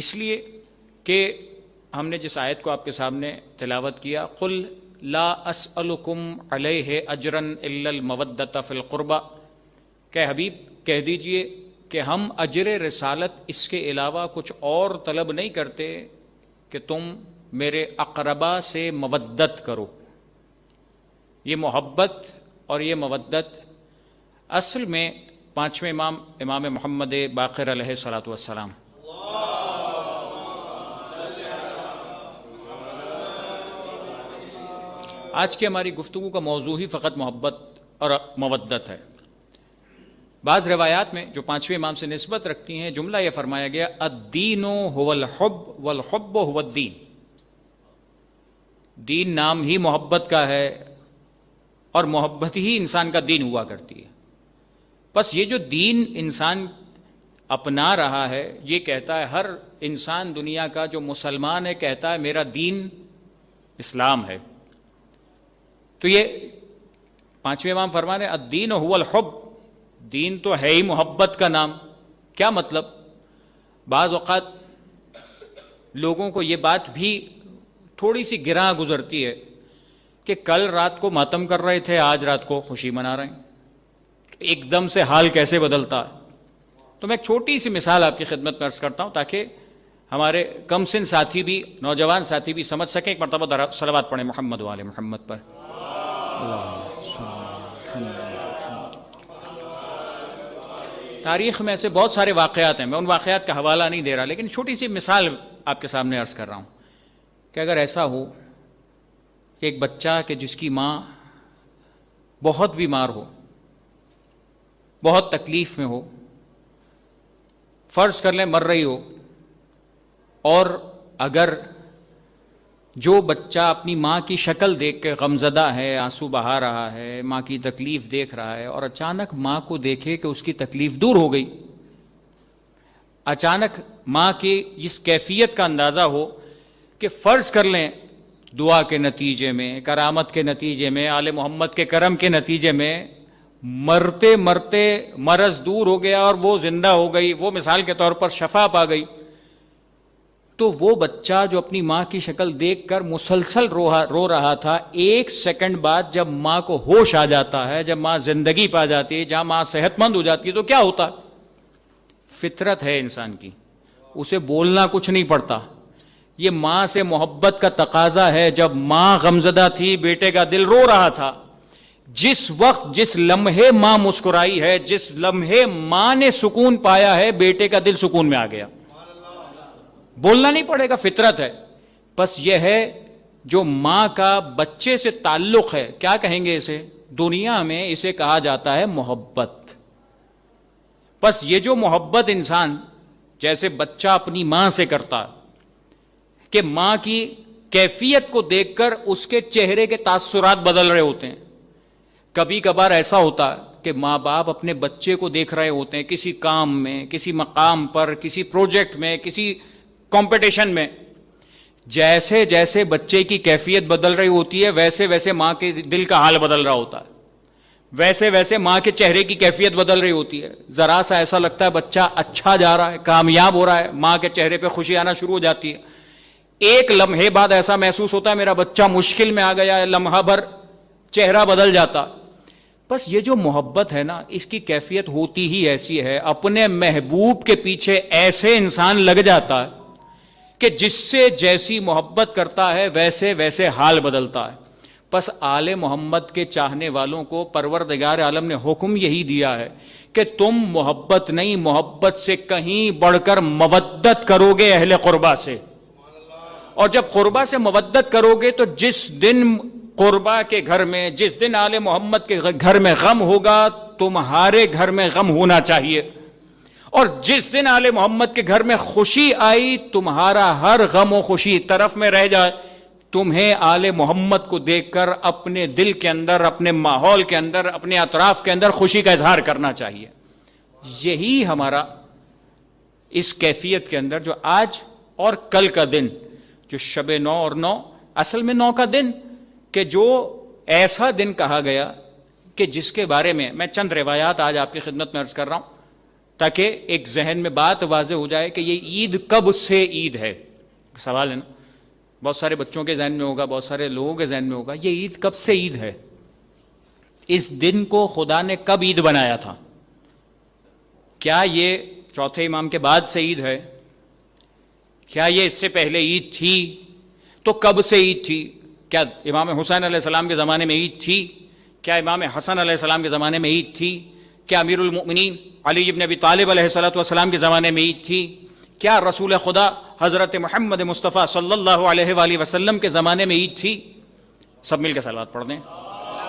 اس لیے کہ ہم نے جس آیت کو آپ کے سامنے تلاوت کیا، قل لا اسألکم علیہ اجرا الا المودۃ فی القربى، کہ حبیب کہہ دیجئے کہ ہم اجر رسالت اس کے علاوہ کچھ اور طلب نہیں کرتے کہ تم میرے اقربا سے مودت کرو۔ یہ محبت اور یہ مودت اصل میں پانچویں امام محمد باقر علیہ الصلوۃ والسلام آج کی ہماری گفتگو کا موضوع ہی فقط محبت اور مودت ہے۔ بعض روایات میں جو پانچویں امام سے نسبت رکھتی ہیں، جملہ یہ فرمایا گیا الدین هو الحب والحب هو الدین، دین نام ہی محبت کا ہے اور محبت ہی انسان کا دین ہوا کرتی ہے۔ بس یہ جو دین انسان اپنا رہا ہے، یہ کہتا ہے ہر انسان دنیا کا جو مسلمان ہے کہتا ہے میرا دین اسلام ہے۔ تو یہ پانچویں امام فرما رہے الدین هو الحب، دین تو ہے ہی محبت کا نام۔ کیا مطلب؟ بعض اوقات لوگوں کو یہ بات بھی تھوڑی سی گراں گزرتی ہے کہ کل رات کو ماتم کر رہے تھے، آج رات کو خوشی منا رہے ہیں، ایک دم سے حال کیسے بدلتا ہے؟ تو میں ایک چھوٹی سی مثال آپ کی خدمت میں عرض کرتا ہوں تاکہ ہمارے کم سن ساتھی بھی، نوجوان ساتھی بھی سمجھ سکیں۔ ایک مرتبہ صلوات پڑھیں محمد و آل محمد پر۔ تاریخ میں ایسے بہت سارے واقعات ہیں، میں ان واقعات کا حوالہ نہیں دے رہا، لیکن چھوٹی سی مثال آپ کے سامنے عرض کر رہا ہوں کہ اگر ایسا ہو کہ ایک بچہ کہ جس کی ماں بہت بیمار ہو، بہت تکلیف میں ہو، فرض کر لیں مر رہی ہو، اور اگر جو بچہ اپنی ماں کی شکل دیکھ کے غمزدہ ہے، آنسو بہا رہا ہے، ماں کی تکلیف دیکھ رہا ہے، اور اچانک ماں کو دیکھے کہ اس کی تکلیف دور ہو گئی، اچانک ماں کی اس کیفیت کا اندازہ ہو کہ فرض کر لیں دعا کے نتیجے میں، کرامت کے نتیجے میں، آل محمد کے کرم کے نتیجے میں مرتے مرتے مرض دور ہو گیا اور وہ زندہ ہو گئی، وہ مثال کے طور پر شفا پا گئی، تو وہ بچہ جو اپنی ماں کی شکل دیکھ کر مسلسل رو رہا تھا، ایک سیکنڈ بعد جب ماں کو ہوش آ جاتا ہے، جب ماں زندگی پا جاتی ہے، جہاں ماں صحت مند ہو جاتی ہے، تو کیا ہوتا؟ فطرت ہے انسان کی، اسے بولنا کچھ نہیں پڑتا، یہ ماں سے محبت کا تقاضا ہے۔ جب ماں غمزدہ تھی، بیٹے کا دل رو رہا تھا، جس وقت جس لمحے ماں مسکرائی ہے، جس لمحے ماں نے سکون پایا ہے، بیٹے کا دل سکون میں آ گیا۔ بولنا نہیں پڑے گا، فطرت ہے۔ بس یہ ہے جو ماں کا بچے سے تعلق ہے، کیا کہیں گے اسے؟ دنیا میں اسے کہا جاتا ہے محبت۔ بس یہ جو محبت انسان جیسے بچہ اپنی ماں سے کرتا کہ ماں کی کیفیت کو دیکھ کر اس کے چہرے کے تاثرات بدل رہے ہوتے ہیں۔ کبھی کبھار ایسا ہوتا کہ ماں باپ اپنے بچے کو دیکھ رہے ہوتے ہیں کسی کام میں، کسی مقام پر، کسی پروجیکٹ میں، کسی کمپٹیشن میں، جیسے جیسے بچے کی کیفیت بدل رہی ہوتی ہے ویسے ویسے ماں کے دل کا حال بدل رہا ہوتا ہے، ویسے ویسے ماں کے چہرے کی کیفیت بدل رہی ہوتی ہے۔ ذرا سا ایسا لگتا ہے بچہ اچھا جا رہا ہے، کامیاب ہو رہا ہے، ماں کے چہرے پہ خوشی آنا شروع ہو جاتی ہے۔ ایک لمحے بعد ایسا محسوس ہوتا ہے میرا بچہ مشکل میں آ گیا ہے، لمحہ بھر چہرہ بدل جاتا۔ بس یہ جو محبت ہے نا، اس کی کیفیت ہوتی ہی ایسی ہے، اپنے محبوب کے پیچھے ایسے انسان لگ جاتا ہے کہ جس سے جیسی محبت کرتا ہے ویسے ویسے حال بدلتا ہے۔ بس آل محمد کے چاہنے والوں کو پروردگار عالم نے حکم یہی دیا ہے کہ تم محبت نہیں، محبت سے کہیں بڑھ کر مودت کرو گے اہل قربا سے۔ اور جب قربا سے مودت کرو گے تو جس دن قربا کے گھر میں، جس دن آل محمد کے گھر میں غم ہوگا، تمہارے گھر میں غم ہونا چاہیے، اور جس دن آل محمد کے گھر میں خوشی آئی، تمہارا ہر غم و خوشی طرف میں رہ جائے، تمہیں آل محمد کو دیکھ کر اپنے دل کے اندر، اپنے ماحول کے اندر، اپنے اطراف کے اندر خوشی کا اظہار کرنا چاہیے۔ یہی ہمارا اس کیفیت کے اندر جو آج اور کل کا دن، جو شب 9 اور 9، اصل میں 9 کا دن، کہ جو ایسا دن کہا گیا کہ جس کے بارے میں چند روایات آج آپ کی خدمت میں عرض کر رہا ہوں۔ تاکہ ایک ذہن میں بات واضح ہو جائے کہ یہ عید کب سے عید ہے. سوال ہے نا, بہت سارے بچوں کے ذہن میں ہوگا, بہت سارے لوگوں کے ذہن میں ہوگا, یہ عید کب سے عید ہے؟ اس دن کو خدا نے کب عید بنایا تھا؟ کیا یہ چوتھے امام کے بعد سے عید ہے؟ کیا یہ اس سے پہلے عید تھی؟ تو کب سے عید تھی؟ کیا امام حسین علیہ السلام کے زمانے میں عید تھی؟ کیا امام حسن علیہ السلام کے زمانے میں عید تھی؟ کیا امیر المؤمنین علی ابن ابی طالب علیہ السلام کے زمانے میں عید تھی؟ کیا رسول خدا حضرت محمد مصطفیٰ صلی اللہ علیہ وآلہ وسلم کے زمانے میں عید تھی؟ سب مل کے صلوات پڑھ دیں.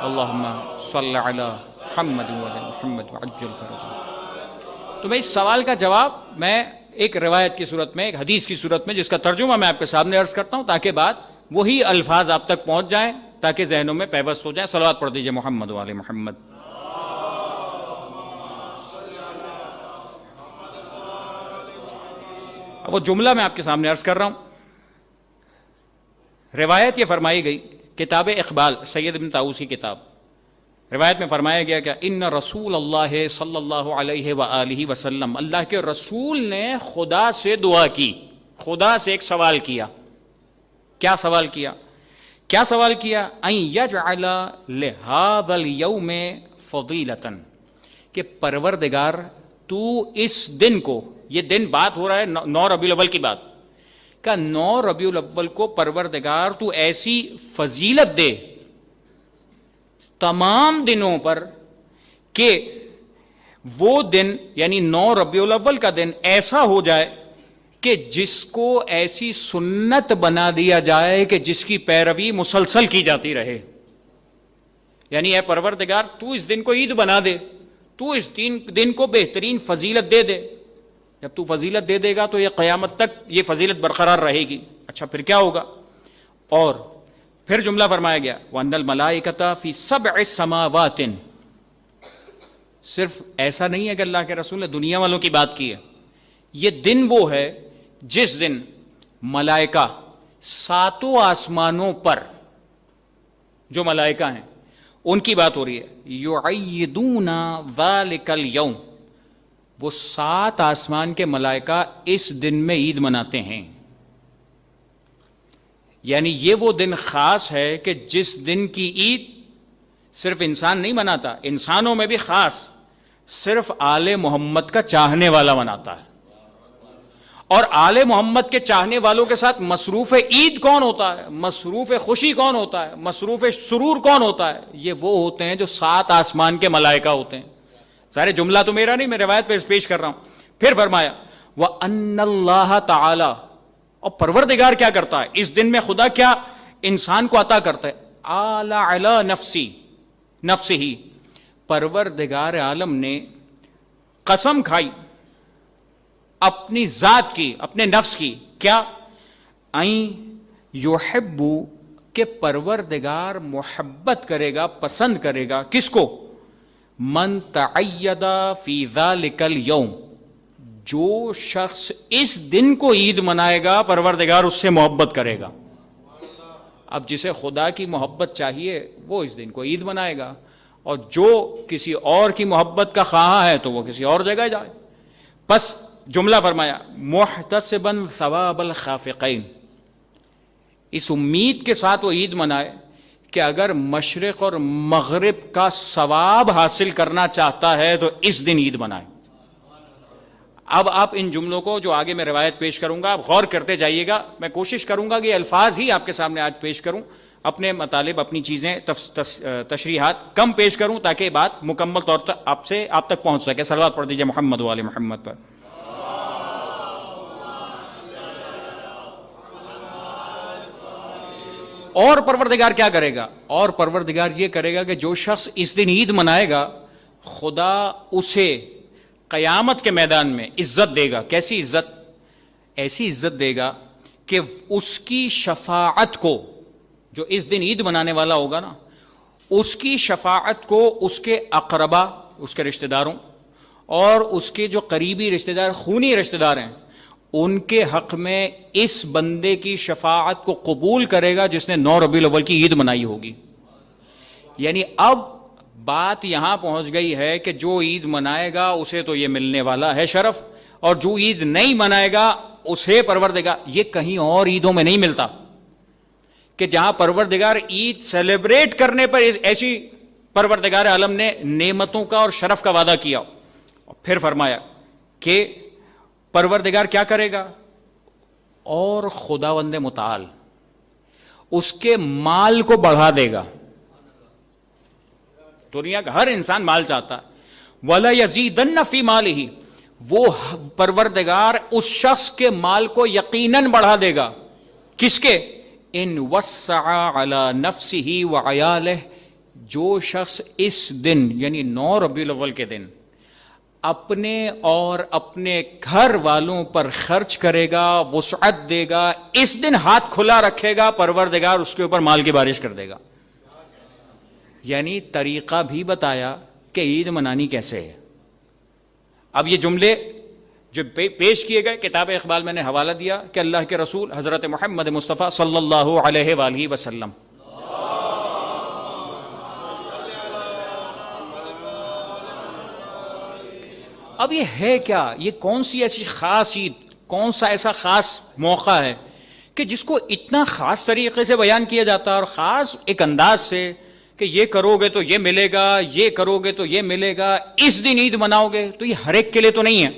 اللہم صلی علی محمد وعلی محمد وعجل فرجہ. تو میں اس سوال کا جواب میں ایک روایت کی صورت میں, ایک حدیث کی صورت میں, جس کا ترجمہ میں آپ کے سامنے عرض کرتا ہوں تاکہ بات وہی الفاظ آپ تک پہنچ جائیں, تاکہ ذہنوں میں پیوست ہو جائیں. صلوات پڑھ دیجئے محمد وعلی محمد. اب وہ جملہ میں آپ کے سامنے عرض کر رہا ہوں. روایت یہ فرمائی گئی, کتاب اقبال سید ابن طاؤس کی کتاب, روایت میں فرمایا گیا کہ ان رسول اللہ صلی اللہ علیہ وآلہ وسلم, اللہ کے رسول نے خدا سے دعا کی, خدا سے ایک سوال کیا. کیا سوال کیا؟ کیا سوال کیا؟ ان یجعل لہذا اليوم فضیلۃ, کہ پروردگار تو اس دن کو, یہ دن بات ہو رہا ہے 9 ربیع الاول کی بات, کہ 9 ربیع الاول کو پروردگار تو ایسی فضیلت دے تمام دنوں پر کہ وہ دن یعنی 9 ربیع الاول کا دن ایسا ہو جائے کہ جس کو ایسی سنت بنا دیا جائے کہ جس کی پیروی مسلسل کی جاتی رہے. یعنی اے پروردگار تو اس دن کو عید بنا دے, تو اس دن کو بہترین فضیلت دے دے. جب تو فضیلت دے دے گا تو یہ قیامت تک یہ فضیلت برقرار رہے گی. اچھا پھر کیا ہوگا؟ اور پھر جملہ فرمایا گیا وَأَنَّ الْمَلَائِكَةَ فِي 7 سَمَاوَاتٍ. صرف ایسا نہیں ہے کہ اللہ کے رسول نے دنیا والوں کی بات کی ہے, یہ دن وہ ہے جس دن ملائکہ 7 آسمانوں پر, جو ملائکہ ہیں ان کی بات ہو رہی ہے, یعیدون ذالک اليوم, وہ 7 آسمان کے ملائکہ اس دن میں عید مناتے ہیں. یعنی یہ وہ دن خاص ہے کہ جس دن کی عید صرف انسان نہیں مناتا, انسانوں میں بھی خاص صرف آل محمد کا چاہنے والا مناتا ہے. اور آل محمد کے چاہنے والوں کے ساتھ مصروف عید کون ہوتا ہے, مصروف خوشی کون ہوتا ہے, مصروف سرور کون ہوتا ہے؟ یہ وہ ہوتے ہیں جو 7 آسمان کے ملائکہ ہوتے ہیں. سارے جملہ تو میرا نہیں, میں روایت پہ پیش کر رہا ہوں. پھر فرمایا وَأَنَّ اللَّهَ تَعَالَى, اور پروردگار کیا کرتا ہے اس دن میں, خدا کیا انسان کو عطا کرتا ہے, آلَ عَلَى نَفْسِهِ, پروردگار عالم نے قسم کھائی اپنی ذات کی, اپنے نفس کی. کیا؟ اَن یحب, کہ پروردگار محبت کرے گا, پسند کرے گا کس کو؟ من تعید فی ذالک اليوم, جو شخص اس دن کو عید منائے گا پروردگار اس سے محبت کرے گا. اب جسے خدا کی محبت چاہیے وہ اس دن کو عید منائے گا, اور جو کسی اور کی محبت کا خواہاں ہے تو وہ کسی اور جگہ جائے. بس جملہ فرمایا محتسبا ثواب الخافقین, اس امید کے ساتھ وہ عید منائے کہ اگر مشرق اور مغرب کا ثواب حاصل کرنا چاہتا ہے تو اس دن عید منائے. اب آپ ان جملوں کو جو آگے میں روایت پیش کروں گا آپ غور کرتے جائیے گا. میں کوشش کروں گا کہ الفاظ ہی آپ کے سامنے آج پیش کروں, اپنے مطالب, اپنی چیزیں, تشریحات کم پیش کروں تاکہ یہ بات مکمل طور پر آپ تک پہنچ سکے. صلوات پڑھ دیجئے محمد وعلی محمد پر. اور پروردگار کیا کرے گا؟ اور پروردگار یہ کرے گا کہ جو شخص اس دن عید منائے گا خدا اسے قیامت کے میدان میں عزت دے گا. کیسی عزت؟ ایسی عزت دے گا کہ اس کی شفاعت کو, جو اس دن عید منانے والا ہوگا نا, اس کی شفاعت کو اس کے اقربا, اس کے رشتہ داروں, اور اس کے جو قریبی رشتہ دار, خونی رشتہ دار ہیں, ان کے حق میں اس بندے کی شفاعت کو قبول کرے گا جس نے 9 ربیع الاول کی عید منائی ہوگی. یعنی اب بات یہاں پہنچ گئی ہے کہ جو عید منائے گا اسے تو یہ ملنے والا ہے شرف، اور جو عید نہیں منائے گا اسے پروردگار، یہ کہیں اور عیدوں میں نہیں ملتا کہ جہاں پروردگار عید سیلیبریٹ کرنے پر ایسی پروردگار عالم نے نعمتوں کا اور شرف کا وعدہ کیا، پھر فرمایا کہ پروردگار کیا کرے گا، اور خداوند متعال اس کے مال کو بڑھا دے گا۔ دنیا کا ہر انسان مال چاہتا ہے، وَلَا يَزِيدَنَّ فِي مَالِهِ، وہ پروردگار اس شخص کے مال کو یقیناً بڑھا دے گا۔ کس کے؟ ان وسع علی نفسہ وعیالہ، جو شخص اس دن یعنی 9 ربیع الاول کے دن اپنے اور اپنے گھر والوں پر خرچ کرے گا، وسعت دے گا، اس دن ہاتھ کھلا رکھے گا، پروردگار اس کے اوپر مال کی بارش کر دے گا۔ یعنی طریقہ بھی بتایا کہ عید منانی کیسے ہے۔ اب یہ جملے جو پیش کیے گئے، کتاب اقبال میں نے حوالہ دیا کہ اللہ کے رسول حضرت محمد مصطفیٰ صلی اللہ علیہ وآلہ وسلم اب یہ ہے کیا، یہ کون سی ایسی خاص عید، کون سا ایسا خاص موقع ہے کہ جس کو اتنا خاص طریقے سے بیان کیا جاتا ہے اور خاص ایک انداز سے کہ یہ کرو گے تو یہ ملے گا، یہ کرو گے تو یہ ملے گا، اس دن عید مناؤ گے؟ تو یہ ہر ایک کے لیے تو نہیں ہے،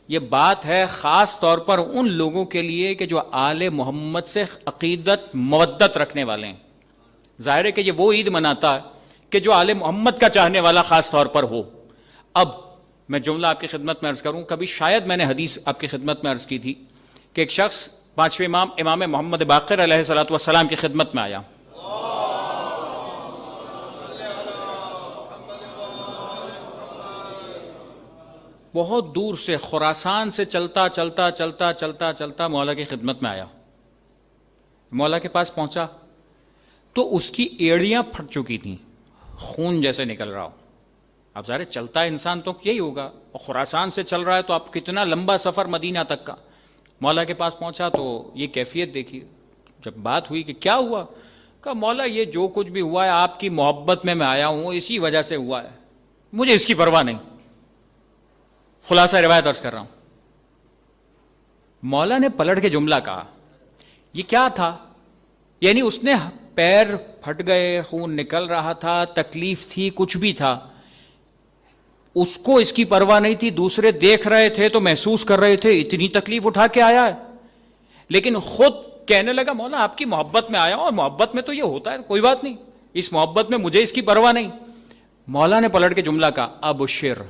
یہ بات ہے خاص طور پر ان لوگوں کے لیے کہ جو آل محمد سے عقیدت مودت رکھنے والے ہیں۔ ظاہر ہے کہ یہ وہ عید مناتا ہے کہ جو آل محمد کا چاہنے والا خاص طور پر ہو۔ اب میں جملہ آپ کی خدمت میں عرض کروں، کبھی شاید میں نے حدیث آپ کی خدمت میں عرض کی تھی کہ ایک شخص 5ویں امام محمد باقر علیہ الصلوۃ والسلام کی خدمت میں آیا، بہت دور سے خراسان سے چلتا چلتا چلتا چلتا چلتا مولا کی خدمت میں آیا، مولا کے پاس پہنچا تو اس کی ایڑیاں پھٹ چکی تھیں، خون جیسے نکل رہا ہو۔ اب ظاہر چلتا انسان تو یہی ہوگا، اور خراسان سے چل رہا ہے تو آپ کتنا لمبا سفر مدینہ تک کا۔ مولا کے پاس پہنچا تو یہ کیفیت دیکھی، جب بات ہوئی کہ کیا ہوا، کہا مولا یہ جو کچھ بھی ہوا ہے آپ کی محبت میں آیا ہوں، اسی وجہ سے ہوا ہے، مجھے اس کی پرواہ نہیں۔ خلاصہ روایت عرض کر رہا ہوں، مولا نے پلٹ کے جملہ کہا، یہ کیا تھا؟ یعنی اس نے پیر پھٹ گئے، خون نکل رہا تھا، تکلیف تھی، کچھ بھی تھا، اس کو اس کی پرواہ نہیں تھی، دوسرے دیکھ رہے تھے تو محسوس کر رہے تھے اتنی تکلیف اٹھا کے آیا ہے، لیکن خود کہنے لگا مولا آپ کی محبت میں آیا ہوں، اور محبت میں تو یہ ہوتا ہے، کوئی بات نہیں، اس محبت میں مجھے اس کی پرواہ نہیں۔ مولا نے پلٹ کے جملہ کہا، ابشر،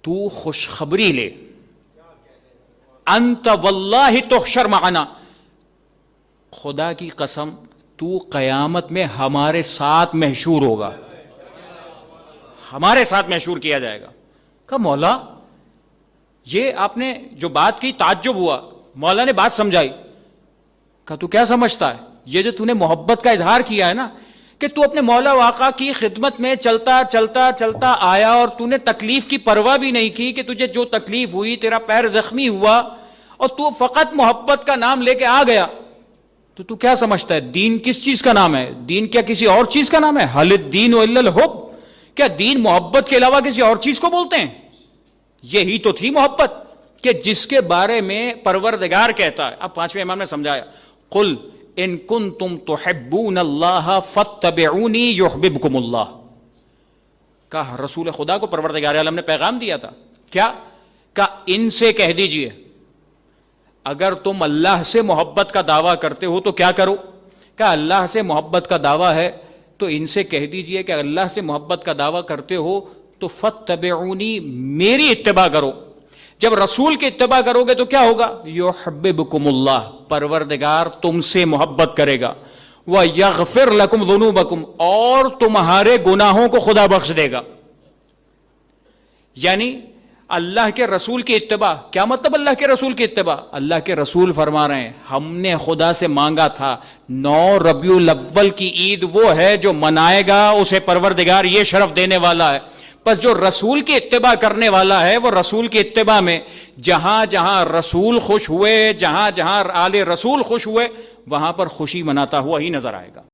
تو خوشخبری لے، انت واللہ تحشر معنا، خدا کی قسم تو قیامت میں ہمارے ساتھ محشور ہوگا، ہمارے ساتھ محشور کیا جائے گا۔ کہا مولا یہ آپ نے جو بات کی تعجب ہوا، مولا نے بات سمجھائی، کہا تو کیا سمجھتا ہے، یہ جو تو نے محبت کا اظہار کیا ہے نا کہ تو اپنے مولا واقع کی خدمت میں چلتا چلتا چلتا آیا اور تو نے تکلیف کی پرواہ بھی نہیں کی کہ تجھے جو تکلیف ہوئی، تیرا پیر زخمی ہوا اور تو فقط محبت کا نام لے کے آ گیا، تو کیا سمجھتا ہے دین کس چیز کا نام ہے؟ دین کیا کسی اور چیز کا نام ہے؟ حل الدین الا الحب، کیا دین محبت کے علاوہ کسی اور چیز کو بولتے ہیں؟ یہی تو تھی محبت کہ جس کے بارے میں پروردگار کہتا ہے۔ اب 5ویں امام نے سمجھایا، قل ان کنتم تحبون اللہ فاتبعونی یحببکم اللہ، کہا رسول خدا کو پروردگار عالم نے پیغام دیا تھا، کیا کہا ان سے کہہ دیجئے اگر تم اللہ سے محبت کا دعویٰ کرتے ہو تو کیا کرو؟ کہا اللہ سے محبت کا دعویٰ ہے تو ان سے کہہ دیجئے کہ اللہ سے محبت کا دعویٰ کرتے ہو تو فاتبعونی، میری اتباع کرو۔ جب رسول کی اتباع کرو گے تو کیا ہوگا؟ یحببکم اللہ، پروردگار تم سے محبت کرے گا، ویغفر لکم ذنوبکم، اور تمہارے گناہوں کو خدا بخش دے گا۔ یعنی اللہ کے رسول کی اتباع، کیا مطلب اللہ کے رسول کی اتباع؟ اللہ کے رسول فرما رہے ہیں ہم نے خدا سے مانگا تھا 9 ربیع الاول کی عید وہ ہے جو منائے گا اسے پروردگار یہ شرف دینے والا ہے، پس جو رسول کی اتباع کرنے والا ہے وہ رسول کی اتباع میں جہاں جہاں رسول خوش ہوئے، جہاں جہاں آل رسول خوش ہوئے، وہاں پر خوشی مناتا ہوا ہی نظر آئے گا۔